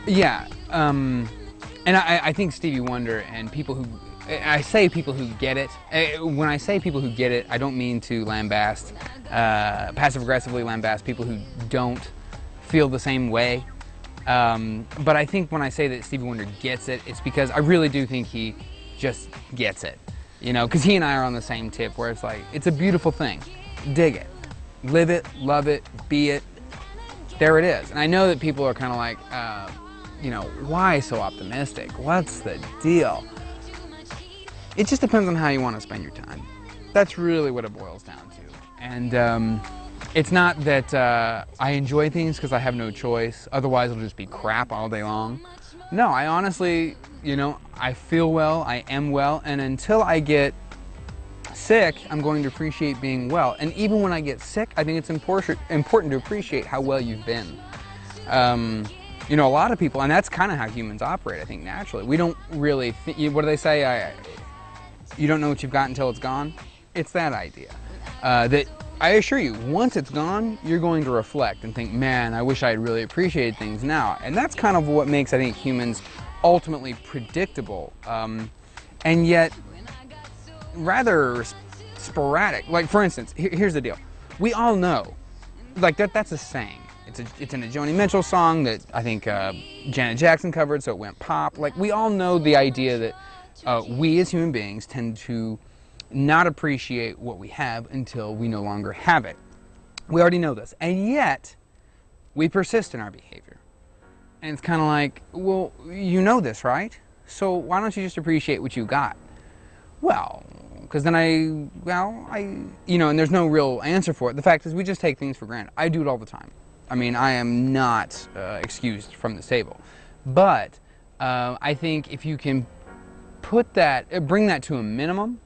Yeah, and I think Stevie Wonder and people who, I say people who get it. When I say people who get it, I don't mean to lambast, passive-aggressively lambast people who don't feel the same way. But I think when I say that Stevie Wonder gets it, it's because I really do think he just gets it. You know, because he and I are on the same tip where it's like, it's a beautiful thing. Dig it. Live it, love it, be it. There it is. And I know that people are kind of like, you know, why so optimistic? What's the deal? It just depends on how you want to spend your time. That's really what it boils down to. And it's not that I enjoy things because I have no choice. Otherwise, it'll just be crap all day long. No, I honestly, you know, I feel well, I am well, and until I get sick, I'm going to appreciate being well. And even when I get sick, I think it's important to appreciate how well you've been. You know, a lot of people, and that's kind of how humans operate, I think, naturally. We don't really what do they say? You don't know what you've got until it's gone. It's that idea. That I assure you, once it's gone, you're going to reflect and think, man, I wish I had really appreciated things now. And that's kind of what makes, I think, humans ultimately predictable, and yet rather sporadic. Like, for instance, here's the deal. We all know, like, that's a saying. It's in a Joni Mitchell song that I think Janet Jackson covered, so it went pop. Like, we all know the idea that we as human beings tend to not appreciate what we have until we no longer have it. We already know this, and yet we persist in our behavior. And it's kind of like, well, you know this, right? So why don't you just appreciate what you got? Well, because then you know, and there's no real answer for it. The fact is, we just take things for granted. I do it all the time. I mean, I am not excused from this table. But I think if you can bring that to a minimum,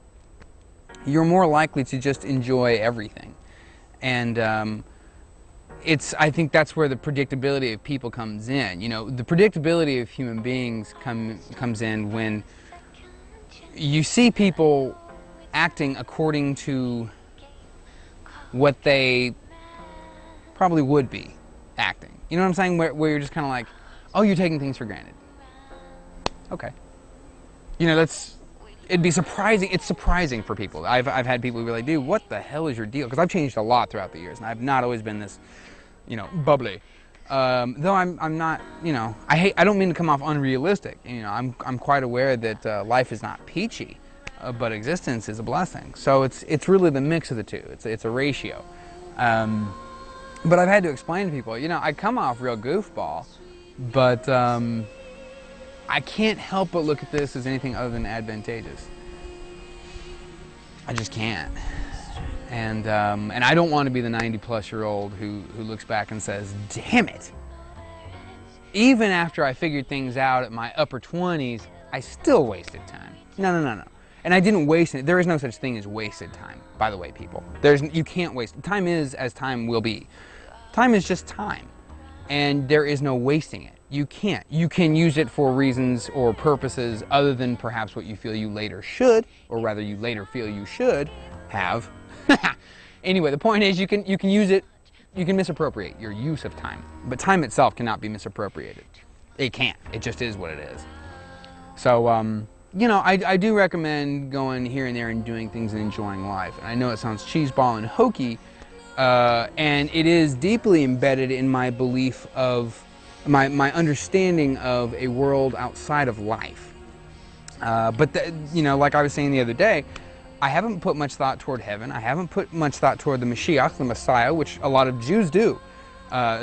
you're more likely to just enjoy everything. And I think that's where the predictability of people comes in. You know, the predictability of human beings comes in when you see people acting according to what they probably would be acting. You know what I'm saying? Where you're just kind of like, oh, you're taking things for granted. Okay. You know, it'd be surprising. It's surprising for people. I've had people who be like, dude, what the hell is your deal? Because I've changed a lot throughout the years, and I've not always been this, you know, bubbly. Though I'm not, you know, I don't mean to come off unrealistic. You know, I'm quite aware that life is not peachy, but existence is a blessing. So it's really the mix of the two. It's a ratio. But I've had to explain to people, you know, I come off real goofball, but I can't help but look at this as anything other than advantageous. I just can't. And I don't want to be the 90-plus-year-old who looks back and says, damn it. Even after I figured things out at my upper 20s, I still wasted time. No. And I didn't waste it. There is no such thing as wasted time, by the way, people. You can't waste. Time is as time will be. Time is just time. And there is no wasting it. You can't. You can use it for reasons or purposes other than perhaps what you feel you later should, or rather you later feel you should have. Anyway, the point is you can use it, you can misappropriate your use of time. But time itself cannot be misappropriated. It can't. It just is what it is. So, you know, I do recommend going here and there and doing things and enjoying life. And I know it sounds cheeseball and hokey, and it is deeply embedded in my belief of my understanding of a world outside of life. But you know, like I was saying the other day, I haven't put much thought toward heaven. I haven't put much thought toward the Mashiach, the Messiah, which a lot of Jews do.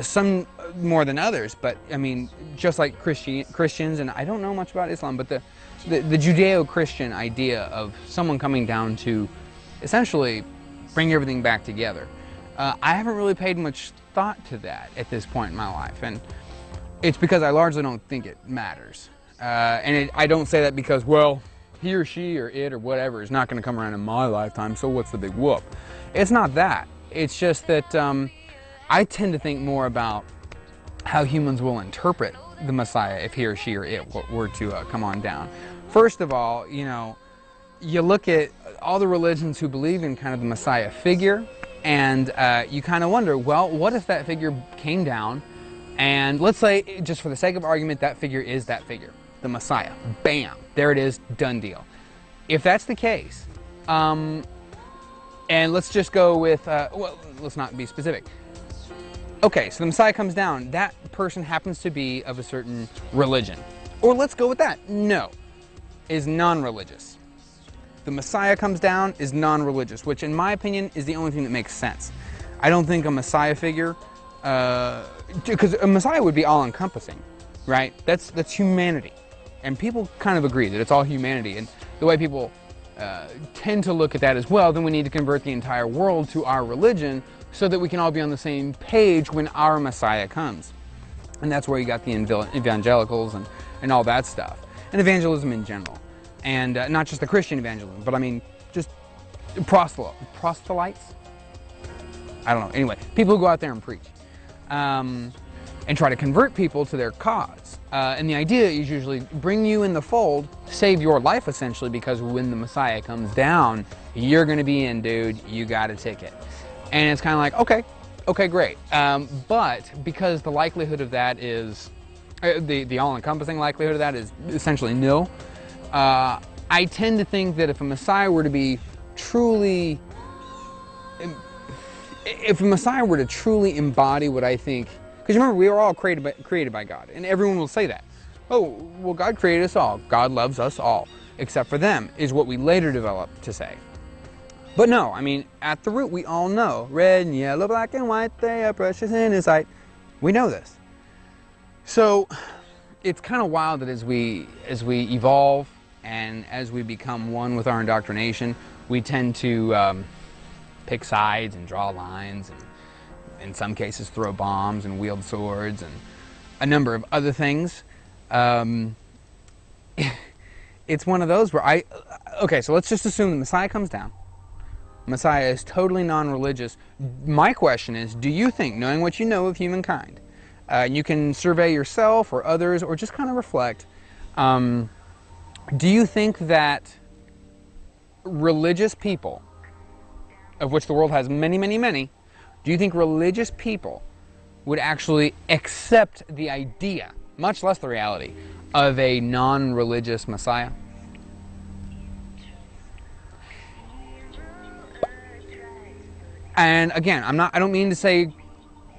Some more than others, but I mean, just like Christians, and I don't know much about Islam, but the Judeo-Christian idea of someone coming down to essentially bring everything back together. I haven't really paid much thought to that at this point in my life, and it's because I largely don't think it matters. I don't say that because, well, he or she or it or whatever is not going to come around in my lifetime, so what's the big whoop? It's not that. It's just that I tend to think more about how humans will interpret the Messiah if he or she or it were to come on down. First of all, you know, you look at all the religions who believe in kind of the Messiah figure, and you kind of wonder, well, what if that figure came down And let's say, just for the sake of argument, that figure is that figure, the Messiah. Bam, there it is, done deal. If that's the case, and let's just go with, well, let's not be specific. Okay, so the Messiah comes down. That person happens to be of a certain religion. Or let's go with that. No, is non-religious. The Messiah comes down, is non-religious, which in my opinion is the only thing that makes sense. I don't think a Messiah figure, because a Messiah would be all-encompassing, right? That's humanity. And people kind of agree that it's all humanity. And the way people tend to look at that as well, then we need to convert the entire world to our religion so that we can all be on the same page when our Messiah comes. And that's where you got the evangelicals and all that stuff. And evangelism in general. And not just the Christian evangelism, but I mean just proselytes? I don't know. Anyway, people who go out there and preach. And try to convert people to their cause. And the idea is usually bring you in the fold, save your life essentially, because when the Messiah comes down, you're going to be in, dude. You got a ticket. And it's kind of like, okay, great. But because the likelihood of that is, the all-encompassing likelihood of that is essentially nil, I tend to think that if a Messiah were to be truly, if a Messiah were to truly embody what I think, because remember, we are all created by God, and everyone will say that. Oh, well, God created us all. God loves us all, except for them, is what we later develop to say. But no, I mean, at the root, we all know, red and yellow, black and white, they are precious in His sight. We know this. So it's kind of wild that as we evolve and as we become one with our indoctrination, we tend to pick sides and draw lines, and in some cases throw bombs and wield swords and a number of other things. It's one of those where okay, so let's just assume the Messiah comes down. Messiah is totally non-religious. My question is, do you think, knowing what you know of humankind, you can survey yourself or others or just kind of reflect, do you think that religious people, of which the world has many, many, many, do you think religious people would actually accept the idea, much less the reality, of a non-religious Messiah? And again, I don't mean to say,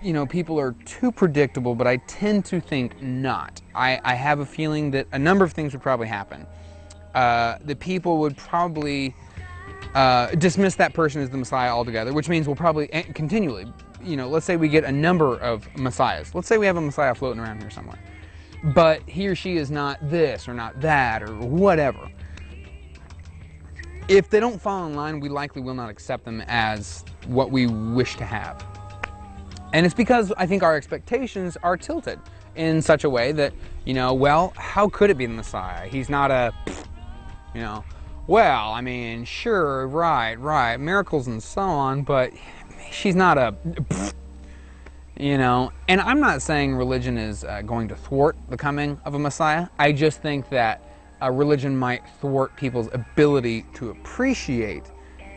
you know, people are too predictable, but I tend to think not. I have a feeling that a number of things would probably happen. The people would probably dismiss that person as the Messiah altogether, which means we'll probably continually, you know, let's say we get a number of Messiahs. Let's say we have a Messiah floating around here somewhere, but he or she is not this or not that or whatever. If they don't fall in line, we likely will not accept them as what we wish to have. And it's because I think our expectations are tilted in such a way that, you know, well, how could it be the Messiah? He's not a, you know, well, I mean, sure, right, miracles and so on, but she's not a, you know. And I'm not saying religion is going to thwart the coming of a Messiah. I just think that religion might thwart people's ability to appreciate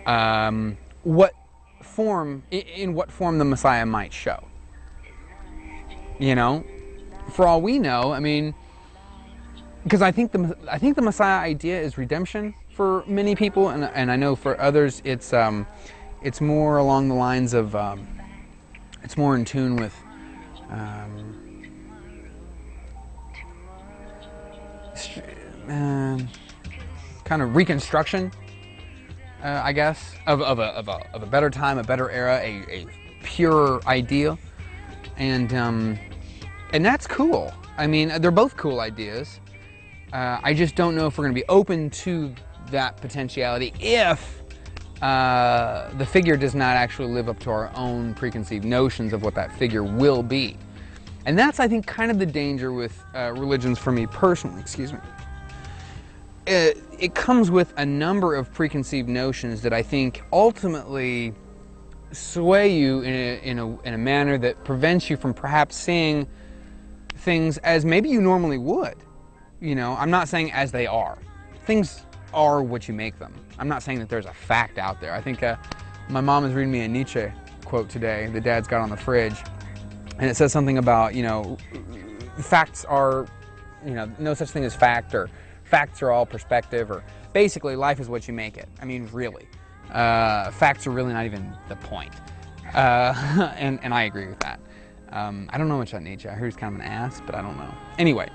in what form the Messiah might show. You know, for all we know, I mean, because I think the Messiah idea is redemption for many people, and I know for others it's more along the lines of it's more in tune with kind of reconstruction, I guess, of a better time, a better era, a pure ideal, and that's cool. I mean, they're both cool ideas. I just don't know if we're going to be open to that potentiality if the figure does not actually live up to our own preconceived notions of what that figure will be. And that's, I think, kind of the danger with religions for me personally, excuse me. It comes with a number of preconceived notions that I think ultimately sway you in a manner that prevents you from perhaps seeing things as maybe you normally would. You know, I'm not saying as they are. Things are what you make them. I'm not saying that there's a fact out there. I think my mom is reading me a Nietzsche quote today that Dad's got on the fridge. And it says something about, you know, facts are, you know, no such thing as fact, or facts are all perspective, or basically life is what you make it. I mean, really. Facts are really not even the point. And I agree with that. I don't know much about Nietzsche. I heard he's kind of an ass, but I don't know. Anyway.